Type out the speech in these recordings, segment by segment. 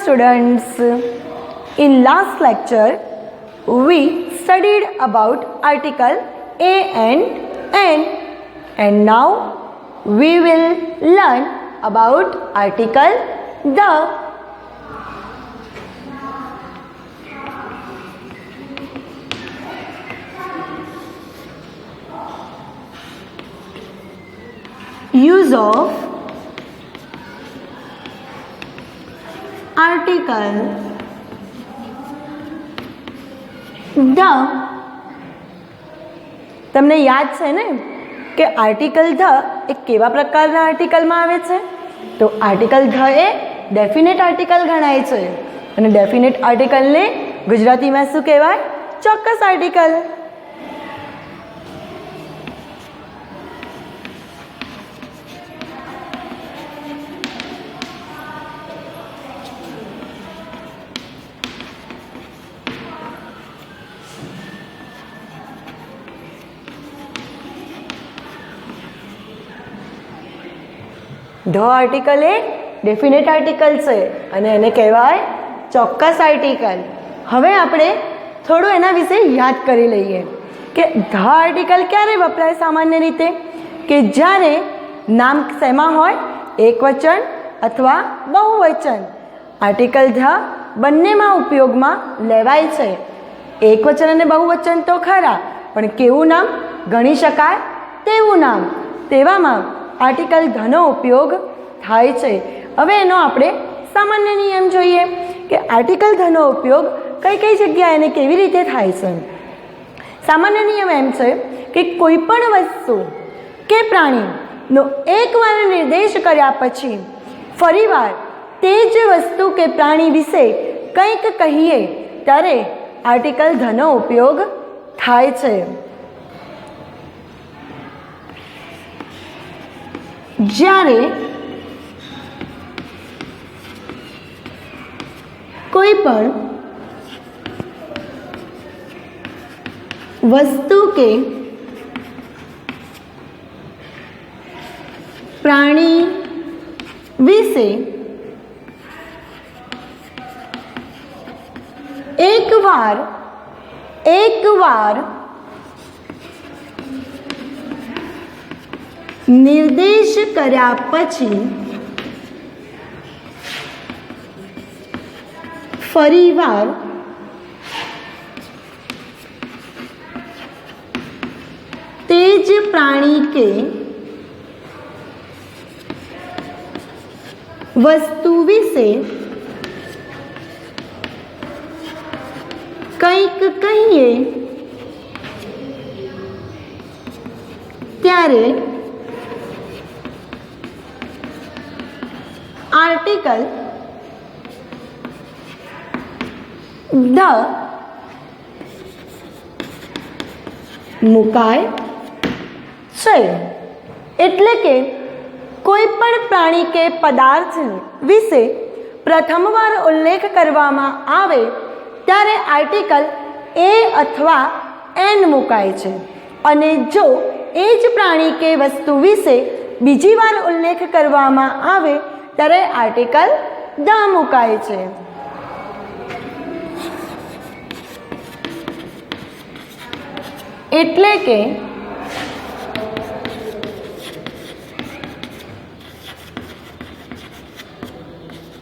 students, in last lecture we studied about article a and an, and now we will learn about article the. Use of article the. તમને યાદ છે ને કે article the એ કેવા પ્રકારના આર્ટિકલમાં આવે છે? તો article the A definite article ગણાય છે અને ડેફિનેટ આર્ટિકલને ગુજરાતીમાં શું કહેવાય? ચોક્કસ article. The article A definite article છે અને એને કહેવાય ચોક્કસ આર્ટિકલ. હવે આપણે થોડું એના વિશે યાદ કરી લઈએ કે ધ આર્ટિકલ ક્યારે વપરાય સામાન્ય રીતે? કે જ્યારે નામ શેમાં હોય? એકવચન અથવા બહુવચન. આર્ટિકલ ધ બંનેમાં ઉપયોગમાં લેવાય છે. એકવચન અને બહુવચન તો ખરા, પણ કેવું નામ? ગણી શકાય તેવું નામ. તેવામાં આર્ટિકલ ધનો ઉપયોગ થાય છે. હવે એનો આપણે સામાન્ય નિયમ જોઈએ કે આર્ટિકલ ધનો ઉપયોગ કઈ કઈ જગ્યાએ અને કેવી રીતે થાય છે. સામાન્ય નિયમ એમ છે કે કોઈ પણ વસ્તુ કે પ્રાણીનો એકવાર નિર્દેશ કર્યા પછી ફરીવાર તે જ વસ્તુ કે પ્રાણી વિશે કંઈક કહીએ ત્યારે આર્ટિકલ ધનો ઉપયોગ થાય છે. જ્યારે કોઈ પણ વસ્તુ કે પ્રાણી વિશે એકવાર નિર્દેશ કર્યા પછી ફરીવાર તે જ પ્રાણી કે વસ્તુ વિશે કંઈક કહીએ ત્યારે આર્ટિકલ ધ મુકાય છે. એટલે કે કોઈ પણ પ્રાણી કે પદાર્થ વિશે પ્રથમવાર ઉલ્લેખ કરવામાં આવે ત્યારે આર્ટિકલ એ અથવા એન મુકાય છે, અને જો એ જ પ્રાણી કે વસ્તુ વિશે બીજી વાર ઉલ્લેખ કરવામાં આવે ત્યારે આર્ટિકલ ધ મુકાય છે. એટલે કે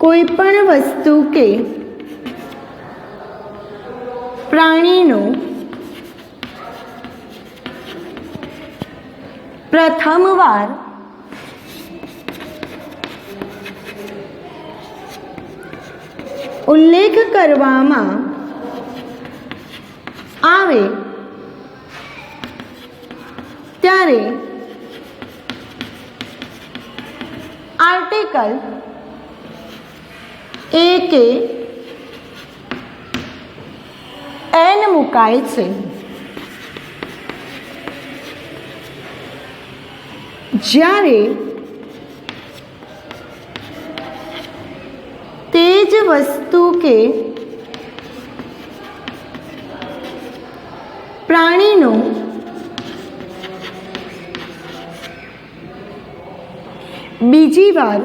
કોઈ પણ વસ્તુ કે પ્રાણીનો પ્રથમવાર ઉલ્લેખ કરવામાં આવે ત્યારે આર્ટિકલ એ કે એન મુકાય છે. જ્યારે તે જ વસ્તુ કે પ્રાણીનો બીજી વાર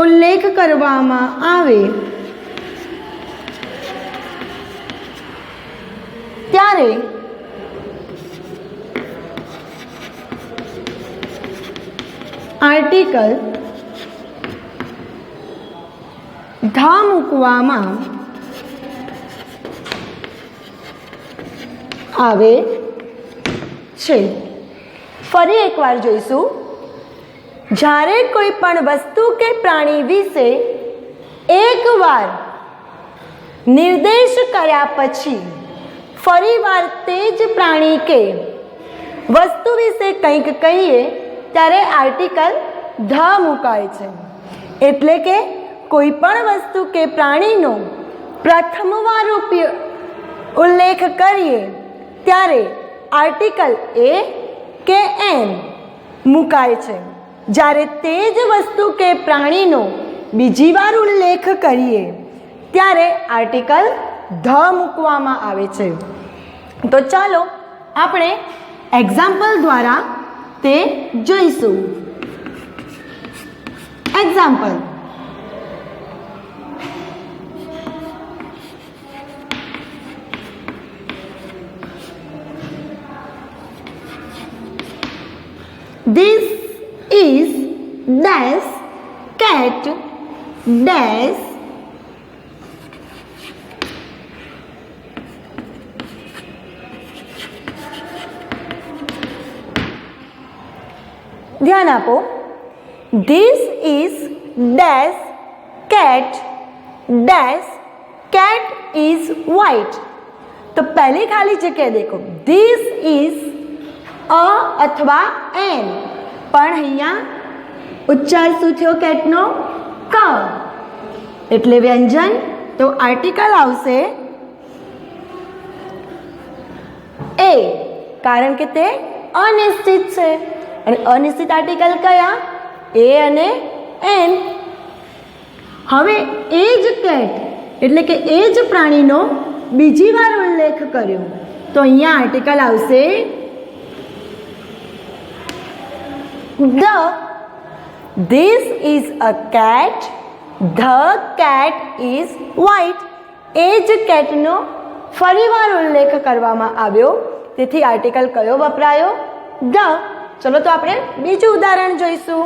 ઉલ્લેખ કરવામાં આવે ત્યારે આર્ટિકલ ધ મૂકવામાં આવે છે। ફરી એકવાર જોઈશું। જ્યારે કોઈ પણ વસ્તુ કે પ્રાણી વિશે એકવાર નિર્દેશ કર્યા પછી ફરીવાર તે જ પ્રાણી કે વસ્તુ વિશે કંઈક કહીએ ત્યારે આર્ટિકલ ધ મુકાય છે। એટલે કે કોઈ પણ વસ્તુ કે પ્રાણીનો પ્રથમવાર ઉલ્લેખ કરીએ ત્યારે આર્ટિકલ એ કે એન મુકાય છે। જ્યારે તે જ વસ્તુ કે પ્રાણીનો બીજી વાર ઉલ્લેખ કરીએ ત્યારે આર્ટિકલ ધ મૂકવામાં આવે છે। તો ચાલો આપણે એક્ઝામ્પલ દ્વારા તે જોઈશું। Example, this is dash cat dash ધ્યાન આપો। this is dash cat dash cat is white। તો પહેલી ખાલી જગ્યા દેખો, this is અ અથવા એન, પણ અહીંયા ઉચ્ચાર શું થયો કેટનો? ક, એટલે વ્યંજન। તો આર્ટિકલ આવશે એ, કારણ કે તે અનિશ્ચિત છે અને અનિશ્ચિત આર્ટિકલ કયા? એ અને એન। હવે એ જ કેટ એટલે કે એ જ પ્રાણીનો બીજી વાર ઉલ્લેખ કર્યો તો અહીંયા આર્ટિકલ આવશે the। this is a cat, the cat is white। એ જ કેટનો ફરીવાર ઉલ્લેખ કરવામાં આવ્યો, તેથી આર્ટિકલ કયો વપરાયો? the। ચલો તો આપણે બીજું ઉદાહરણ જોઈશું।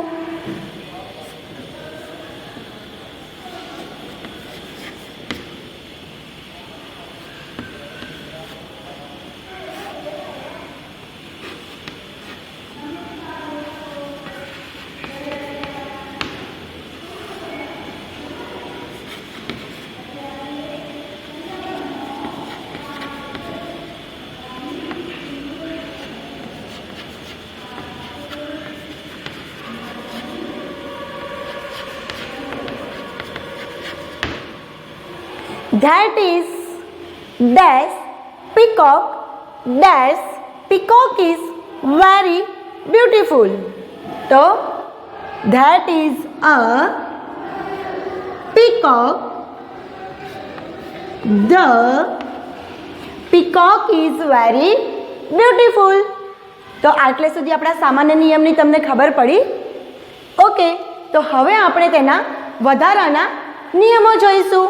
that is dash peacock dash peacock is very beautiful। તો that is a peacock, the peacock is very beautiful। તો આટલે સુધી આપણા સામાન્ય નિયમની તમને ખબર પડી? ઓકે, તો હવે આપણે તેના વધારાના નિયમો જોઈશું।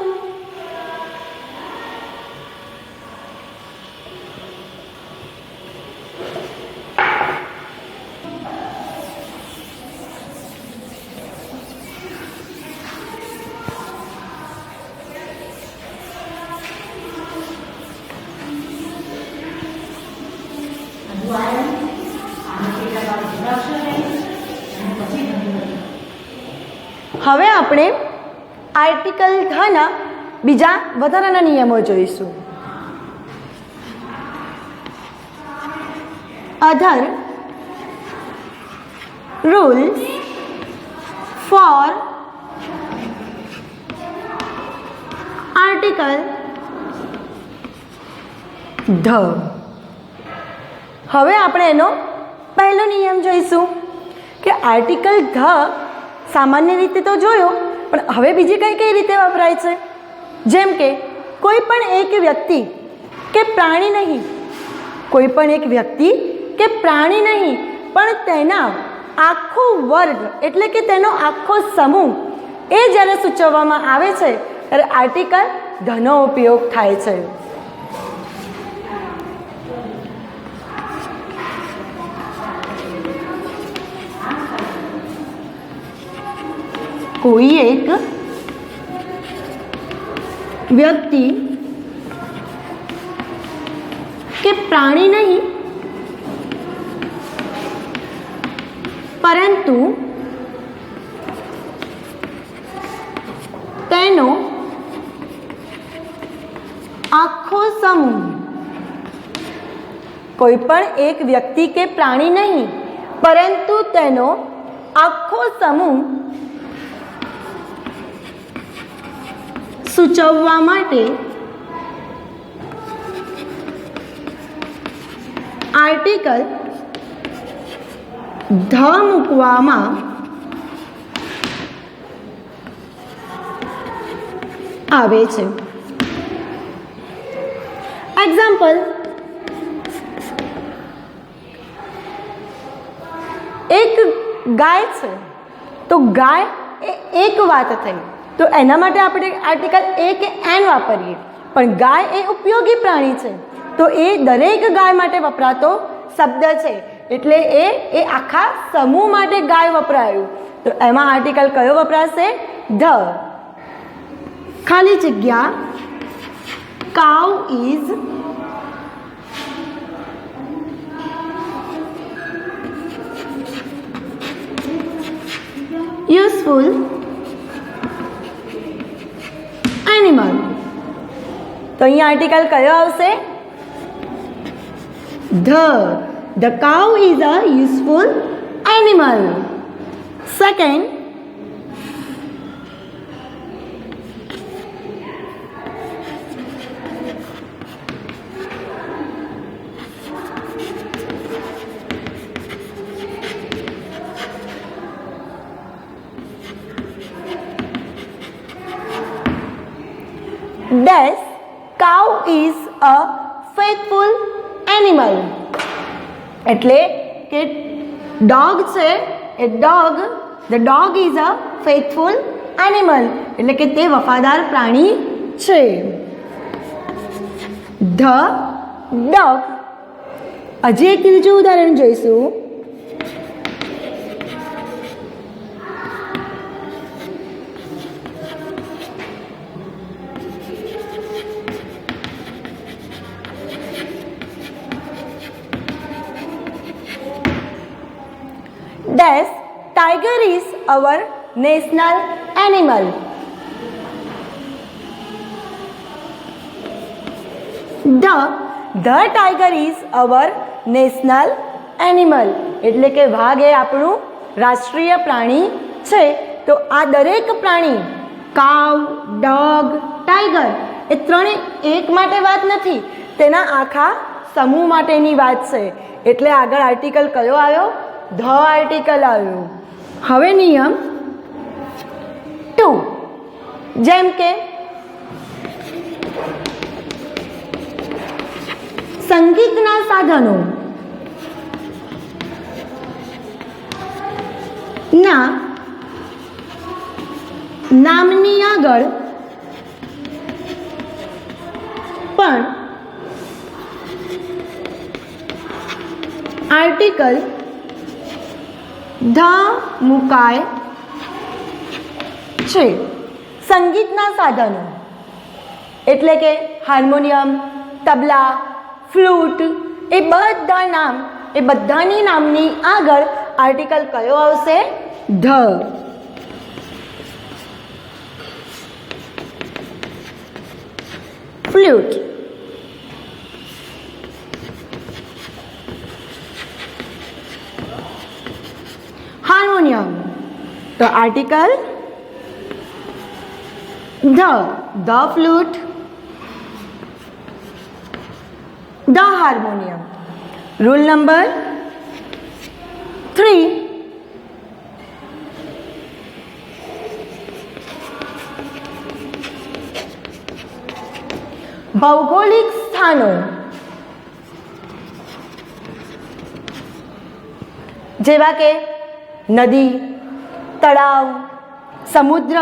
હવે આપણે આર્ટિકલ ધના બીજા વધારાના નિયમો જોઈશું। અધર રૂલ્સ ફોર આર્ટિકલ ધ। હવે આપણે એનો પહેલો નિયમ જોઈશું કે આર્ટિકલ ધ સામાન્ય રીતે તો જોયો, પણ હવે બીજી કઈ રીતે વપરાય છે? જેમ કે કોઈ પણ એક વ્યક્તિ કે પ્રાણી નહીં, કોઈ પણ એક વ્યક્તિ કે પ્રાણી નહીં, પણ તેના આખો વર્ગ એટલે કે તેનો આખો સમૂહ એ જ્યારે સૂચવવામાં આવે છે ત્યારે આર્ટિકલ ધનો ઉપયોગ થાય છે. કોઈ એક વ્યક્તિ કે પ્રાણી નહીં પરંતુ તેનો આખો સમૂહ, કોઈ પણ એક વ્યક્તિ કે પ્રાણી નહીં પરંતુ તેનો આખો સમૂહ સૂચવવા માટે આર્ટિકલ ધ મૂકવામાં આવે છે. એક્ઝામ્પલ, એક ગાય છે તો ગાય એ એક વાત થઈ, તો એના માટે આપણે આર્ટિકલ એ કે એન વાપરીએ. પણ ગાય એ ઉપયોગી પ્રાણી છે તો એ દરેક ગાય માટે વપરાતો શબ્દ છે, એટલે એ આખા સમૂહ માટે ગાય વપરાયું, તો એમાં આર્ટિકલ કયો વપરાશે? ધ. ખાલી જગ્યા કાઉ ઇઝ યુઝફુલ એનિમલ. તો અહીંયા આર્ટિકલ કયો આવશે? The. The cow is a useful animal. Second, dash cow is a faithful animal. એટલે કે ડોગ છે એ the dog is a faithful animal, એટલે કે તે વફાદાર પ્રાણી છે. the dog. હજી એક ત્રીજું ઉદાહરણ જોઈશું. Dash tiger is our national animal. The tiger is our national animal, એટલે કે વાઘ એ આપણું રાષ્ટ્રીય પ્રાણી છે. તો આ દરેક પ્રાણી કાવ, ડોગ, ટાઈગર એ ત્રણે એક માટે વાત નથી, તેના આખા સમૂહ માટેની વાત છે. એટલે આગળ આર્ટિકલ કયો આવ્યો? ધ આર્ટિકલ આવ્યું. હવે નિયમ 2, જેમ કે સંગીતના સાધનો ના નામની આગળ પણ આર્ટિકલ ધ મુકાય છે. સંગીતના સાધનો એટલે કે હાર્મોનિયમ, તબલા, ફ્લૂટ એ બધાની નામની આગળ આર્ટિકલ કયો આવશે? ધ. ફ્લૂટ. હાર્મોનિયમ તો article the flute, the harmonium. Rule number 3, ભૌગોલિક સ્થાનો જેવા કે નદી, તળાવ, સમુદ્ર,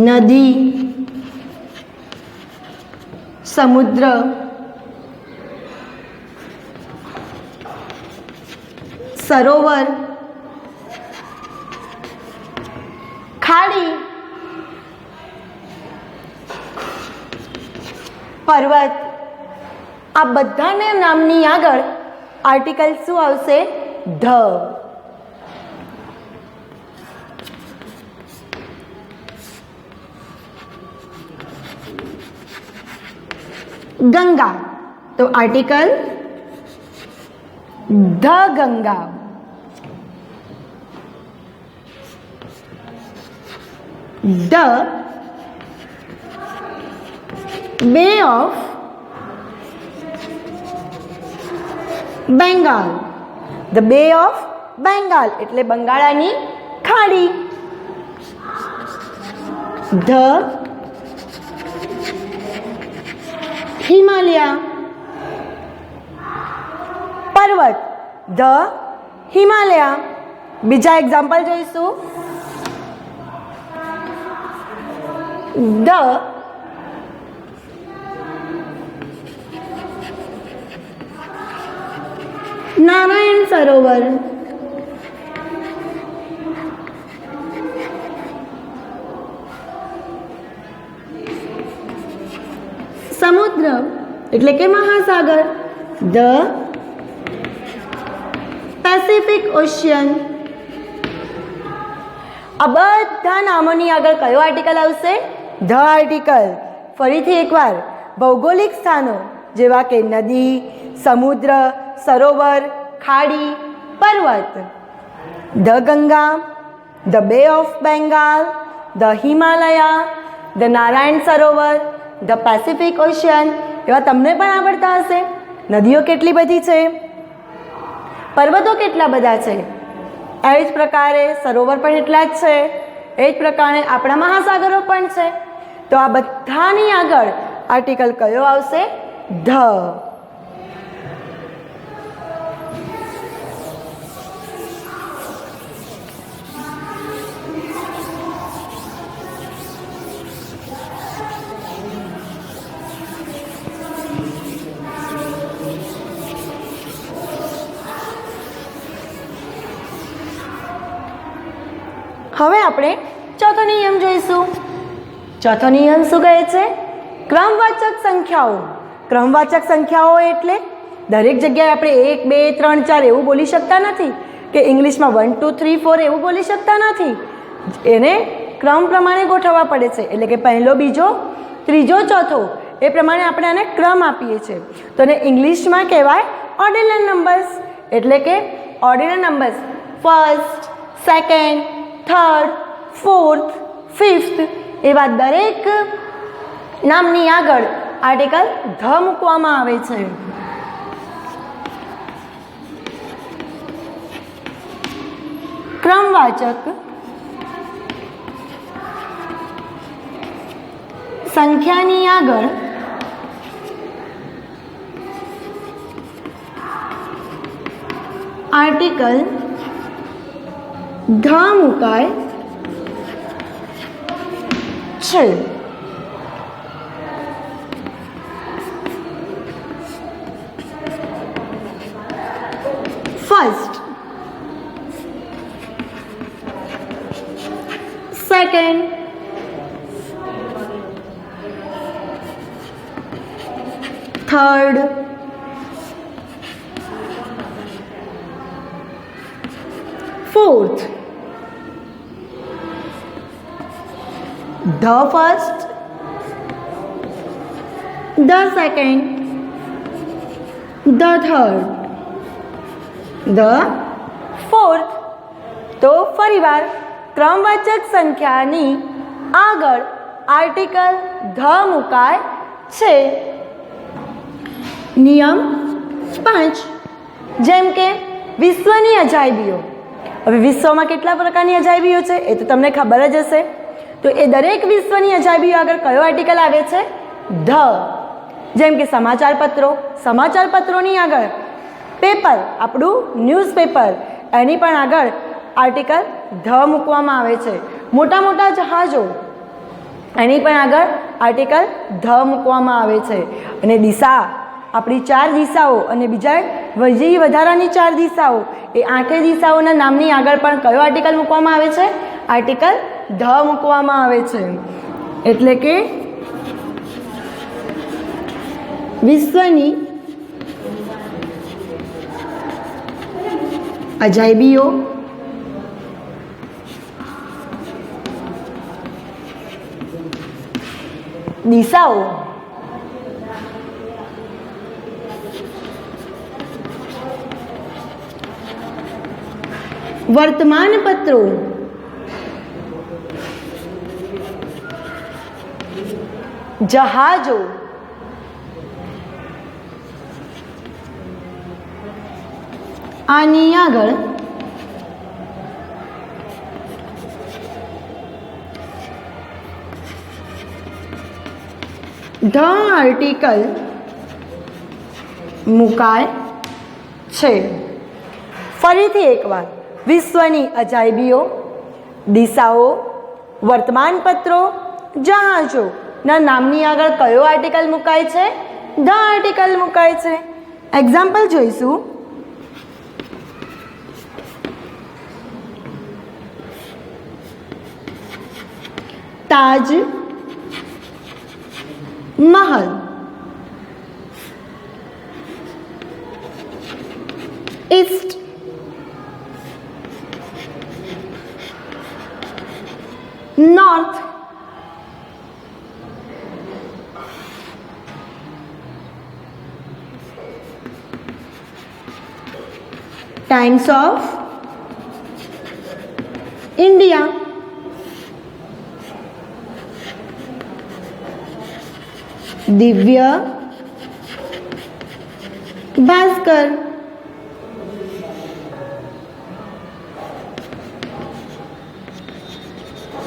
નદી, સમુદ્ર, સરોવર, ખાડી, પર્વત, આ બધાને નામની આગળ આર્ટિકલ શું આવશે? ધ. ગંગા, તો આર્ટિકલ ધ ગંગા. ધ બે ઓફ બેંગાલ. ધ બે ઓફ બેંગાલ એટલે બંગાળાની ખાડી. ધ હિમાલય, પર્વત, ધ હિમાલય. બીજા એક્ઝામ્પલ જોઈશું. ધ નારાયણ સરોવર. સમુદ્ર એટલે કે મહાસાગર. The Pacific ocean. આ બધા નામોની આગળ કયો આર્ટિકલ આવશે? The article. ફરીથી એકવાર, ભૌગોલિક સ્થાનો જેવા કે નદી, સમુદ્ર, સરોવર, ખાડી, પર્વત. ધ ગંગા, ધ બે of Bengal, the Himalaya, the Narayan Sarovar, the Pacific ocean. એવા તમને પણ આવડતા હશે. નદીઓ કેટલી બધી છે, પર્વતો કેટલા બધા છે, એ જ પ્રકારે સરોવર પણ એટલા જ છે, એ જ પ્રકારે આપણા મહાસાગરો પણ છે. તો આ બધાની આગળ આર્ટિકલ કયો આવશે? ધ. હવે આપણે ચોથો નિયમ જોઈશું. ચોથો નિયમ શું કહે છે? ક્રમવાચક સંખ્યાઓ. ક્રમવાચક સંખ્યાઓ એટલે દરેક જગ્યાએ આપણે 1 2 3 4 એવું બોલી શકતા નથી, કે ઇંગ્લિશમાં 1 2 3 4 એવું બોલી શકતા નથી. એને ક્રમ પ્રમાણે ગોઠવવા પડે છે. એટલે કે પહેલો, બીજો, ત્રીજો, ચોથો એ પ્રમાણે આપણે આને ક્રમ આપીએ છીએ. તો એને ઇંગ્લિશમાં કહેવાય ઓર્ડિનલ નંબર્સ. એટલે કે ordinal numbers first, second, third, fourth, fifth એવા દરેક નામની આગળ આર્ટિકલ ધ મૂકવામાં આવે છે. ક્રમવાચક સંખ્યાની આગળ આર્ટિકલ ધ મુકાય છે. First, second, third, fourth. The first, the second, the third, the fourth. તો ફરીવાર ક્રમવાચક સંખ્યાની આગળ આર્ટિકલ ધ મુકાય છે. નિયમ 5, જેમ કે વિશ્વની અજાયબીઓ. હવે વિશ્વમાં કેટલા પ્રકારની અજાયબીઓ છે એ તો તમને ખબર જ હશે. તો એ દરેક વિશ્વની અજાયબીઓ આગળ કયો આર્ટિકલ આવે છે? ધ. જેમ કે સમાચાર પત્રો. સમાચાર પત્રોની આગળ પેપર, આપણું ન્યૂઝપેપર, એની પણ આગળ આર્ટિકલ ધ મૂકવામાં આવે છે. મોટા મોટા જહાજો એની પણ આગળ આર્ટિકલ ધ મૂકવામાં આવે છે. અને દિશા આપણી 4 દિશાઓ અને બીજા વધારાની 4 દિશાઓ એ 8 દિશાઓના નામની આગળ પણ કયો આર્ટિકલ મૂકવામાં આવે છે? આર્ટિકલ ધ મૂકવામાં આવે છે. એટલે કે વિશ્વની અજાયબીઓ, દિશાઓ, વર્તમાનપત્રો, જહાજો, આની આગળ ધ આર્ટિકલ મુકાય છે. ફરીથી એકવાર, વિશ્વની અજાયબીઓ, દિશાઓ, વર્તમાનપત્રો, જહાજો ના નામની આગળ કયો આર્ટિકલ મુકાય છે? ધ આર્ટિકલ મુકાય છે. એક્ઝામ્પલ જોઈશું. Taj Mahal, east, north, Times of India, Divya Bhaskar,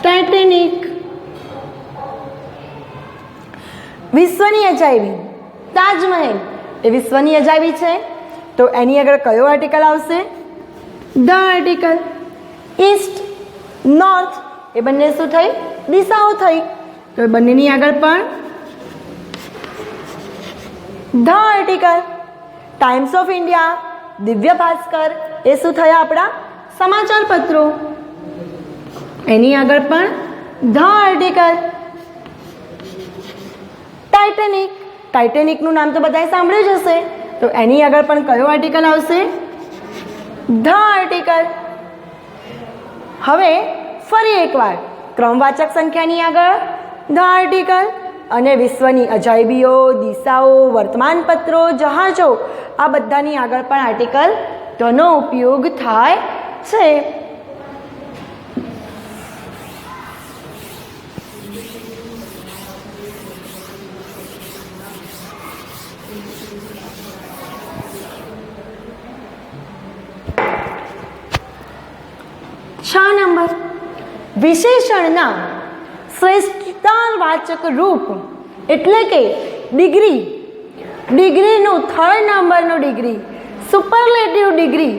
Titanic. વિશ્વની અજાયબી તાજમહેલ એ વિશ્વની અજાયબી છે, તો એની આગળ કયો આર્ટિકલ આવશે? The article. ઈસ્ટ, નોર્થ એ બંને શું થઈ? દિશાઓ થઈ, તો એ બંનેની આગળ પણ the article. Times of India, Divya Bhaskar એ શું થયા? આપણા સમાચાર પત્રો, એની આગળ પણ ધ આર્ટિકલ. ટાઇટેનિક, ટાઇટેનિકનું નામ તો બધાએ સાંભળ્યું જ હશે, તો એની આગળ પણ કયો આર્ટિકલ આવશે? The article. હવે ફરી એકવાર, ક્રમવાચક સંખ્યાની આગળ ધ આર્ટિકલ અને વિશ્વની અજાયબીઓ, દિશાઓ, વર્તમાનપત્રો, જહાજો આ બધાની આગળ પણ આર્ટિકલ ધનો ઉપયોગ થાય છે. નંબર વિશેષણના શ્રેષ્ઠતાવાચક રૂપ એટલે કે ડિગ્રી, ડિગ્રીનું 3rd નંબરનું ડિગ્રી, સુપરલેટિવ ડિગ્રી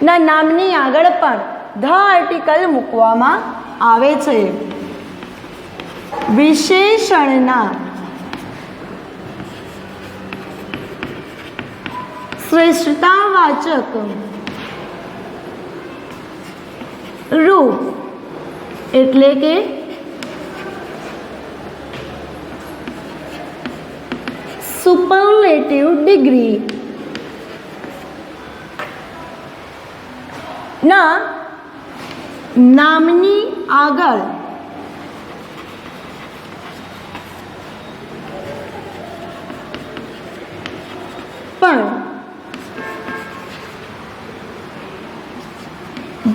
ના નામની આગળ પણ ધ આર્ટિકલ મૂકવામાં આવે છે. વિશેષણના શ્રેષ્ઠતાવાચક રૂપ એટલે કે સુપરલેટિવ ડિગ્રી ના નામની આગળ પણ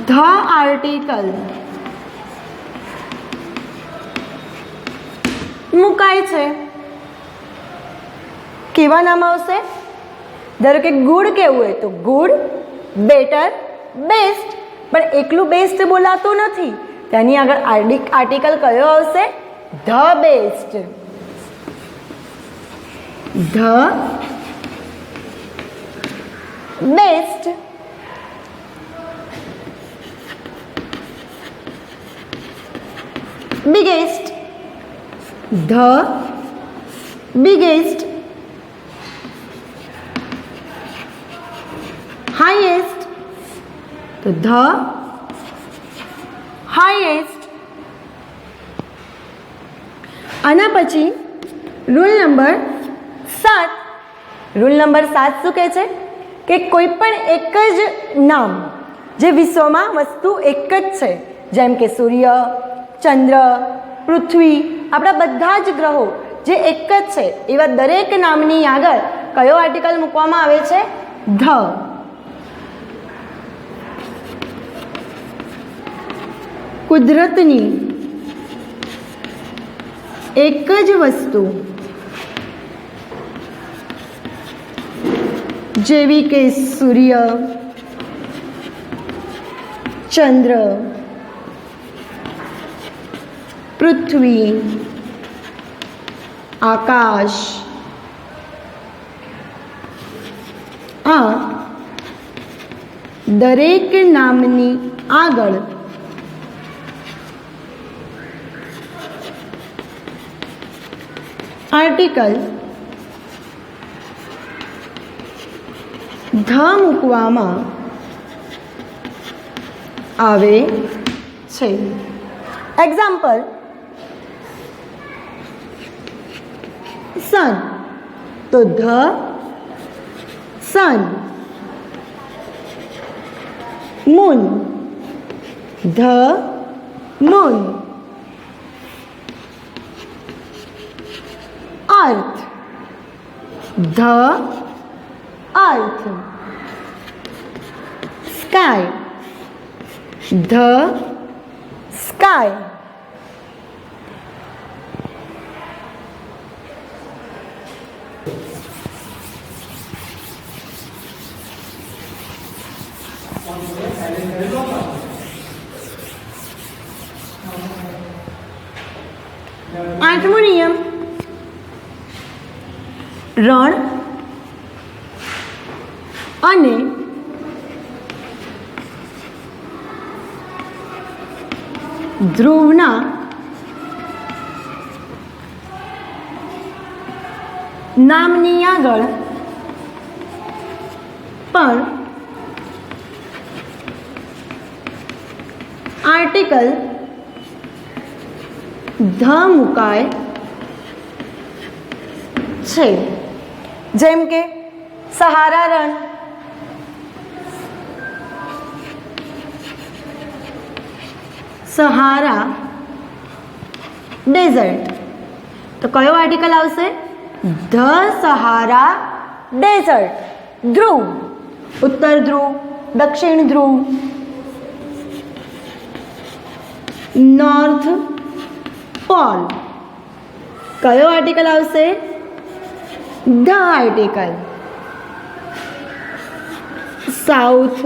ધ આર્ટિકલ મુકાય છે. કેવા નામ આવશે? ધારો કે ગુડ કેવું હોય તો ગુડ, બેટર, બેસ્ટ, પણ એકલું બેસ્ટ બોલાતું નથી, તેની આગળ આર્ટિકલ કયો આવશે? The best. The best. Biggest, ध बिगेस्ट, हाईएस्ट, तो ध हाईएस्ट. આના પછી રૂલ નંબર 7. રૂલ નંબર 7 શું કહે છે કે કોઈ પણ એક જ નામ જે વિશ્વમાં વસ્તુ એક જ છે, જેમ કે સૂર્ય, ચંદ્ર, પૃથ્વી, આપણા બધા જ ગ્રહો જે એક જ છે, એવા દરેક નામની આગળ કયો આર્ટિકલ મૂકવામાં આવે છે? ધ. કુદરતની એક જ વસ્તુ જેવી કે સૂર્ય, ચંદ્ર, પૃથ્વી, આકાશ, આ દરેક નામની આગળ આર્ટિકલ ધ મૂકવામાં આવે છે. એક્ઝામ્પલ, સન, તો the sun. Moon, the moon. Earth, the earth. Sky, the sky. आठमो नियम, રણ અને ધ્રુવના નામની આગળ પણ આર્ટિકલ ધ મુકાય છે. જેમ કે સહારા રણ, સહારા ડેઝર્ટ, તો કયો આર્ટિકલ આવશે? The Sahara dessert. ધ્રુવ, ઉત્તર ધ્રુવ, દક્ષિણ ધ્રુવ. નોર્થ પોલ, કયો આર્ટિકલ આવશે? The article. South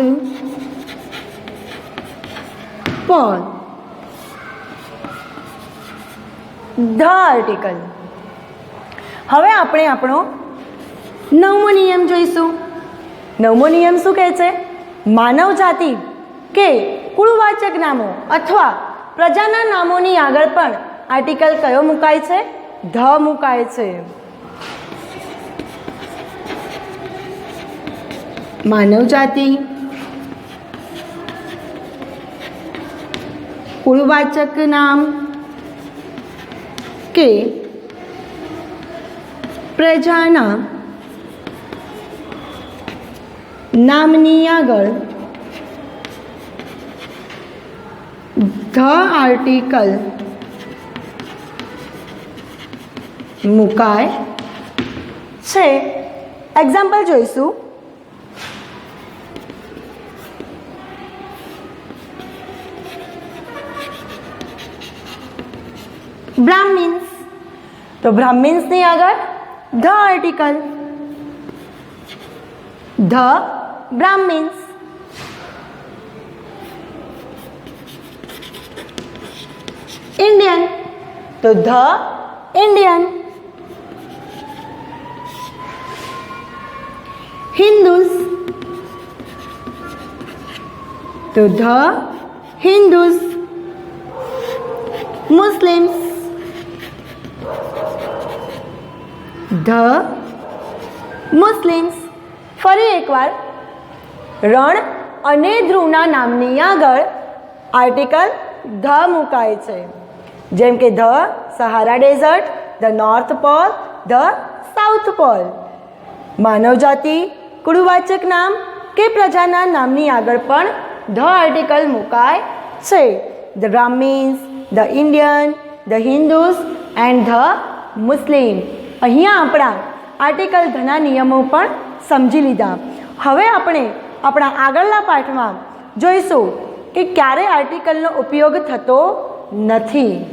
pole, the article. હવે આપણે આપણો 9મો નિયમ જોઈશું. 9મો નિયમ શું કહે છે? માનવ જાતિ કે કુળવાચક નામો અથવા પ્રજાના નામોની આગળ પણ આર્ટિકલ કયો મુકાય છે? ધ મુકાય છે. માનવ જાતિ, કુળવાચક નામ કે પ્રજાના નામની આગળ ધ આર્ટિકલ મુકાય છે. એક્ઝામ્પલ જોઈશું. બ્રાહ્મિન્સ, તો બ્રાહ્મિન્સની આગળ ધ આર્ટિકલ. ધ બ્રાહ્મિન્સ. ઇન્ડિયન, તો ધ ઇન્ડિયન. હિન્દુસ, તો ધ હિન્દુસ. મુસ્લિમ્સ. The Muslims. ફરી એકવાર રણ અને ધ્રુવના નામની આગળ આર્ટિકલ ધ મુકાય છે. જેમ કે the Sahara desert, the north pole, the south pole. માનવજાતિ, કુળવાચક નામ કે પ્રજાના નામની આગળ પણ ધ આર્ટિકલ મુકાય છે. The Brahmins, the Indian, the Hindus and the Muslim. અહીંયા આપણા આર્ટિકલ ધના નિયમો પણ સમજી લીધા. હવે આપણે આપણા આગળના પાઠમાં જોઈશું કે ક્યારે આર્ટિકલનો ઉપયોગ થતો નથી.